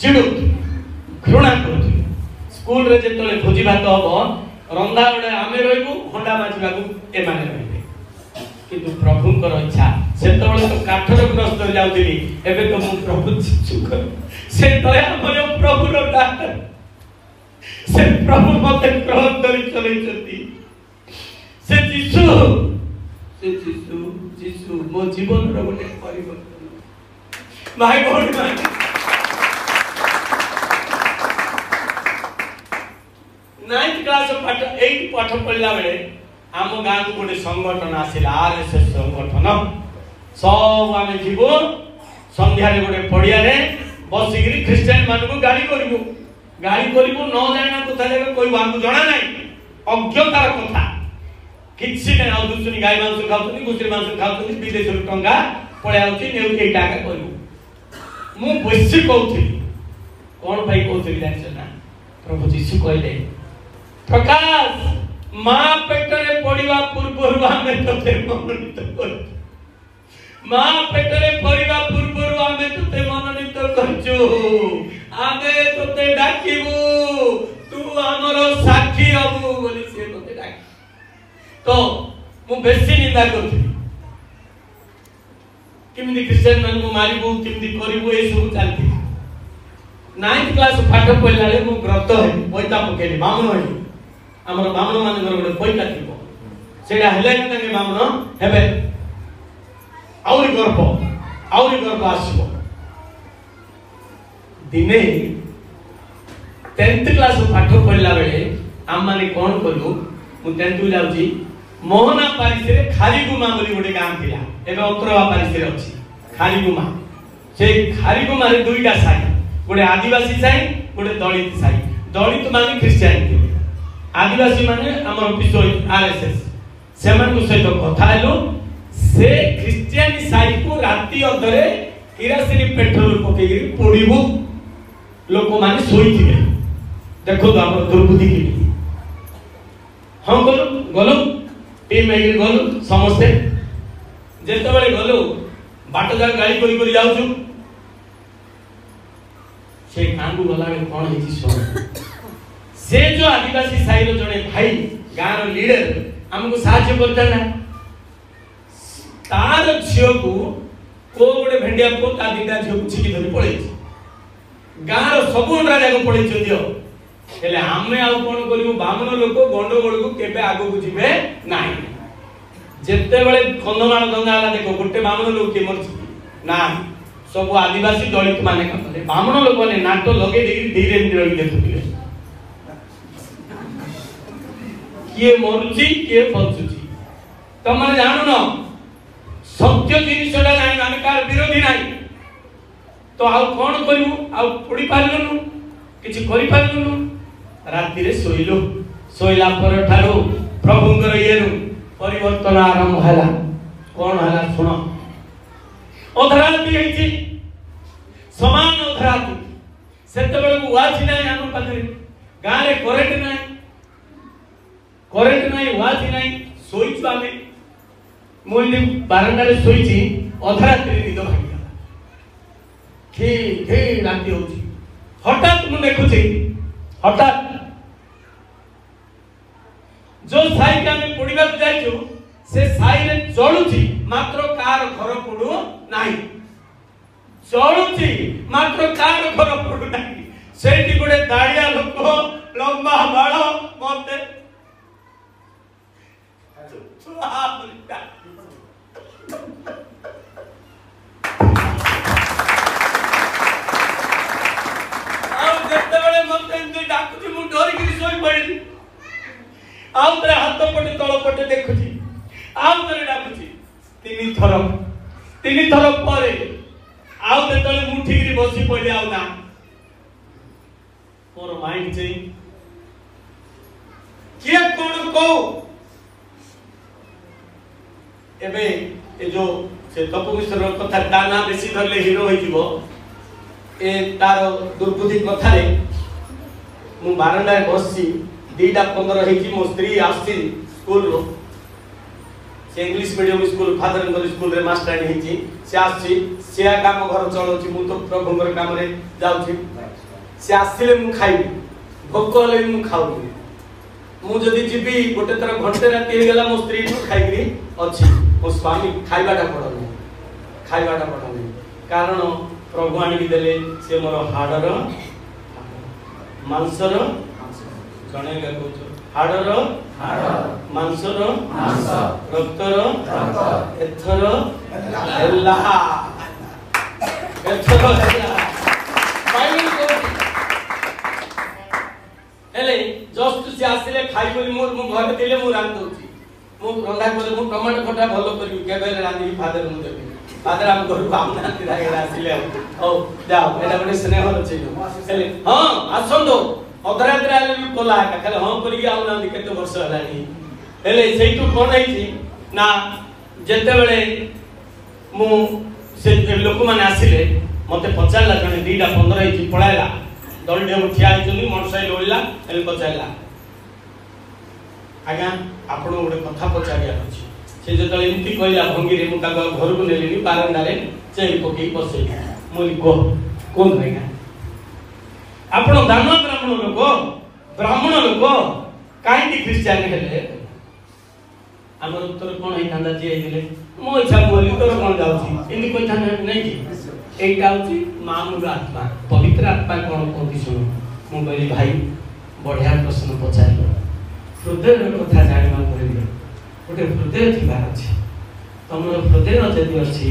चिड़ुथी घृणा करुथी स्कूल रे जेतले भोजी भात हबो रंधा बड़े आमे रहबू हंडा माजिबा को एमाने रहबे किंतु प्रभुंकर इच्छा सेतबळे तो काठर ग्रस्त जाउथिली एबे तो मु प्रभु सुख से दयामय प्रभु रो डाक से प्रभु मते ग्रहण करि चलै छथि से जीसु मो जीवन रो गोटे परिवर्तन भाई भौणी भाई 9th क्लास पाठ 8 पाठ पढ़ला बेले आम गाँ को गोटे संगठन आसिला आरएसएस संगठन सब आम जीवो संध्या रे गोटे पड़िया रे बसिकरी क्रिश्चियन मान को गाड़ी करिवो न जाना कथा लेके कोई बात जणा नाही अज्ञतार कथा किछि नै आ दुसुनी गाय मांस खाउतनी गुसरी मांस खाउतनी विदेश रो टंगा पळे आउची नेउ के टाका करिवो मु बेसी कहउथि कोन भाई कहउथि जानि ना प्रभु जीसु कहले प्रकाश माँ पेटरे पड़िवा पूर्वरु आमे तते मनोनीत कर माँ पेटरे पड़िवा पूर्वरु आमे तते मनोनीत करछु आमे तते डाकिबु तू हमरो साक्षी हबु बोली से तते डाकी तो मु बेसी निंदा करथि किमिति क्रिश्चियन मन को मारिबु किमिति करिबु ए सब चलथि 9th क्लास पाठ पढलाले मु व्रत है पैता पकेली बामन है हमर बामन मान गोटे पैता थिबो सेडा हेले कि ताके बामन हेबे आउरी गर्भ आसीबो दिने 10th क्लास पाठ पढला बेले हम माने कोन कलु मु 10th लाउची मोहना पारिस रे खारीगुमा बोली गोटे गाम थिला एबे उतरवा पारिस रे अछि खारीगुमा से खारीगुमा रे दुईटा साई गोटे आदिवासी साई गोटे दलित माने क्रिश्चियन थे आदिवासी माने हमर विश्व आरएसएस सेमान को सहित कथा हेलो से क्रिश्चियन साई को राती अधरे किरासिनी पेट्रोल पकेई पोड़ीबु लोक माने सोईथिबे देखो तो हमर दुर्बुद्धि की हम गलो टीम में गलो समस्ते जेते बेले गलो बाट जा गाड़ी करी जाउछु से कांगू गला रे कोन हेची सुन से जो आदिवासी साई रो जने भाई गां रो लीडर हमको साहाय्य करता ना तार झियो को गोटे भेंडिया को ता दिटा झियो छिकी धरि पड़े गां रो सब राजा को पड़े दियो हेले हमें आ कोन करियो बामन लोक गंडगोल को केबे आगो को जिवे नाही जेते बेले खंडमाळ गंगा आला देखो गोटे बामन लोक के मरछि ना सब आदिवासी दलित माने कहले बामन लोक ने नाटो लगे धीरे धीरे रही देखुथिले किए मरुची किए बचुची तुम माने जानो न सत्य जिनिसटा नाही माने कार विरोधी नाही तो आ कोन करिवु आ पड़ी पारलनु किछि करि पारलनु राति रे सोइला पर ठारो प्रभुंकर येरु परिवर्तन आरंभ हला कोन हला सुनो अधराती हेची समान अधराती सेते बेले को वाची नाही आनो पाखरे गां रे करेंट नाही वाची नाही सोईछु आमे मोइने बारंडा रे सोईची अधराती निद भागिला खे राती होची हठात मु देखुची हठात जो साई के आमे पडिबा जाइछु से साई रे जळुची मात्र कार घर पडु नाही जळुची मात्र कार घर पडु नाही सेठी गोटे दाड़िया लोक लंबा बाळ मते डाकुची मु डोरी गिरी सोई पड़ी आउ तरे हाथ पटे तळ पटे देखुची आउ तरे डाकुची तीन थर परे आउ ते तळे मुठी गिरी बसी पड़ी आउ ना मोर माइंड चेंज किए कोन को एबे ए जो से तपकिशोर कथा दाना बेसी धरले हीरो होई जीवो ए तार दुर्बुद्धि कथा रे मु बारंडा बससी 2:15 हेकी मो स्त्री आसी स्कूल रो से English medium school father school रे मास्टर हिची से आसी से काम घर चलोची मु तो प्रभुंकर काम रे जाउची से आसिले मु खाइबी भोक होले मु खाउबी मु जदी जीबी गोटे थर घंटे राती गेला मो स्त्री नु खाइबी अछि मो स्वामी खाइबाटा पड़नी कारण प्रभु आनी देले से मोर हाडर मांसर जणेगा कहू हाडर मांसर रक्तर एथर हेला हेले जस्ट से आसिले खाइ बोली मोर मु घर देले मु रांध दोची मु रंधा करे मु टमाटर खटा भलो करी केबे रांधी फादर मु देबे फादर हम घर बामना तिरागे आसिले ओ जाओ एटा बडे स्नेह अछि हेले हां आसंदो अधरात्र आले भी कोला खाली हां करी आउ ना केते वर्ष हलानी हेले सेइटु कोन आइछि ना जेते बेले मु से लोक माने आसिले मते पचारला जने 2:15 आइछि पळाइला दलडे मु ठिया आइछनी मोटरसाइकेल ओइला हेले पचारला आज्ञा आपण गोटे कथा पचारिया अछि से जतले इमती कहला भंगी रे मु ताको घर को नेलिनी बारंडा रे चेई पकई बसै मुली को कोन भाईगा आपण दानव ब्राह्मण लोक काई क्रिश्चियन हेले हमर उत्तर कोन है थांदा जे दिले मो इच्छा बोली तोर कोन जाउची इनी कोइ थांदा नै की एटा होची मानव आत्मा पवित्र आत्मा कोन कोती सुनो मु कहली भाई बढ़िया प्रश्न पचारलो हृदय कथा जानिबा पड़िबो गोटे हृदय थिबार अछि तमर हृदय जदि अछि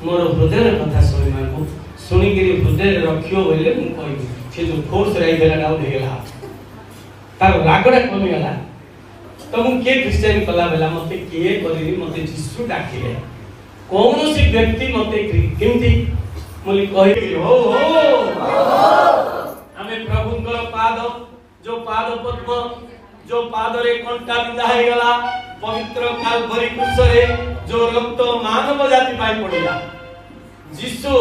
मोर हृदय कथा सुनिमा को सुनी के हृदय रखियो बोले मु कहबी से जो फोर्स रही गेला डाउन हे गेला तार रागडा कमी गेला तो मु के क्रिश्चियन कला बेला मते के करिनी मते जिसु डाकिले कौन सी व्यक्ति मते किंती मुली कहि हो हमें प्रभुंकर पाद जो पाद पद्म जो पाद रे कंटा बिंदा हे गेला पवित्र कालभरी क्रूस रे जो रक्त मानव जाति पाई पड़िला जिसु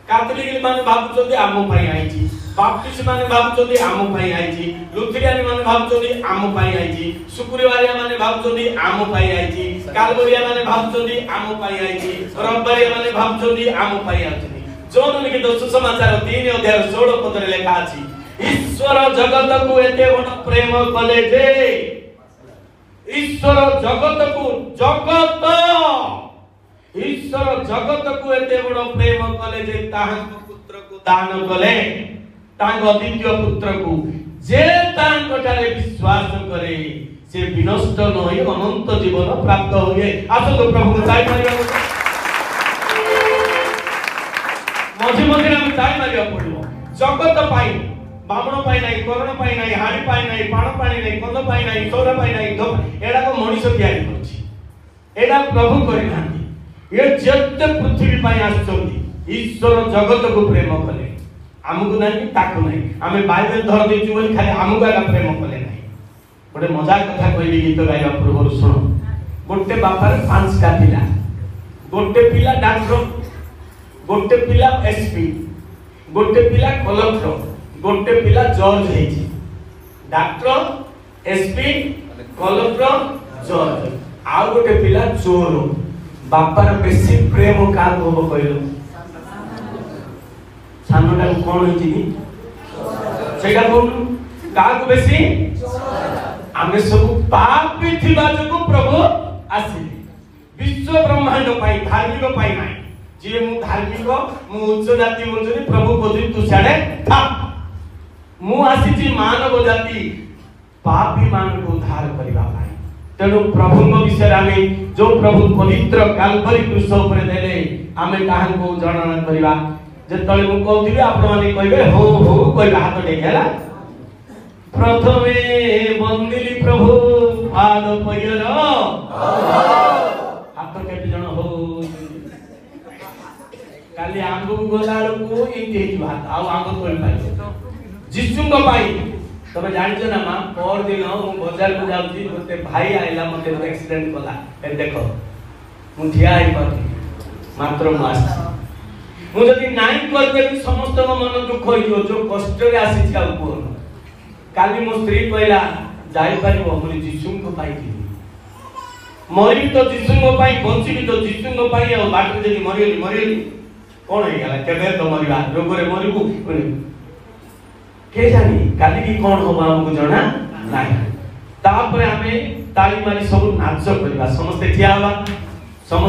कैथोलिक माने भाबुचोदी आमो पाई आइची बाप्टिस्ट माने भाबुचोदी आमो पाई आइची लुथेरियन माने भाबुचोदी आमो पाई आइची शुक्रवारिया माने भाबुचोदी आमो पाई आइची कालवरिया माने भाबुचोदी आमो पाई आइची रविवारिया माने भाबुचोदी आमो पाई आइची जोन लिखित सुसमाचार 3 अध्याय 16 पद रे लेखा अछि ईश्वर जगत को एते बड़ प्रेम कले जे ईश्वर जगत को एते बड़ प्रेम कले जे ताहां पुत्र को दान कले तांग द्वितीय पुत्र को जे तांग ठारे विश्वास करे से विनष्ट न होई अनंत जीवन प्राप्त होए आसो तो प्रभु को चाहि मारिया मझे हम चाहि मारिया पड़िबो जगत पाई बामण पाई नाही करण पाई नाही हाड़ी पाई नाही पाण पाई नाही कंद पाई नाही सौर पाई नाही एडा को मनुष्य तयारी करछि एडा प्रभु करि नांती ये जत्ते पृथ्वी पाई आछंती ईश्वर जगत को प्रेम कले हमकु नाही ताकु नाही हमें बाइबल धर देछु बोली खाली हमकु आगा प्रेम कले नाही गोटे मजाक कथा कहली गीत गाइबा पूर्व सुनो गोटे बापार 5टा पिला गोटे पिला डॉक्टर गोटे पिला एसपी गोटे पिला कलेक्टर गोटे पिला जज हेची डॉक्टर एसपी कलेक्टर जज आ गोटे पिला चोर बापार बेसी प्रेम का होबो कहलो सानोटा कोन हेची सेटा कोन का को बेसी आमे सब पाप भी थिबा जो प्रभु आसीले विश्व ब्रह्मांड पाई धार्मिक पाई नाही जे मु धार्मिक मु उच्च जाति बोलछनी प्रभु कोजि तू छाड़े था मु आसीची मानव जाति पापी मान को उद्धार करिबा पाई तेनु प्रभु विषय आमे जो प्रभु पवित्र कालवरी क्रूस ऊपर देले आमे काहन को जणना करिबा जे तळे मु कहउथिबे आपण माने कहबे हो हो कहबा हाथ टेकेला प्रथमे बंदिली प्रभु पाद पयर हाथ केते जण हो काली आंगु गोलाल को इंदे बात आ आंगु कोल पाई जिसुंग पाई तबे जानिछ ना मां पर दिन मु बाजार को जाउची मते भाई आइला मते एक्सीडेंट कला ए देखो मु ठिया आइ पाती मात्र मास मु जदी नाइ करबे समस्त मन दुख होइयो जो कष्ट रे आसी छी को काली मो स्त्री कहला जाई परिबो मु जिसुंग पाई मरी तो जीशुंग पाई बंची तो जीशुंग पाई और बाट जदी मरियली कोन हे गला केबे तो मरिबा रोग रे मरिबू के जानी काली की कोन होबा हमको जणा नाही तापर हमें ताली मारी सब नाच करबा समस्त ठिया हवा।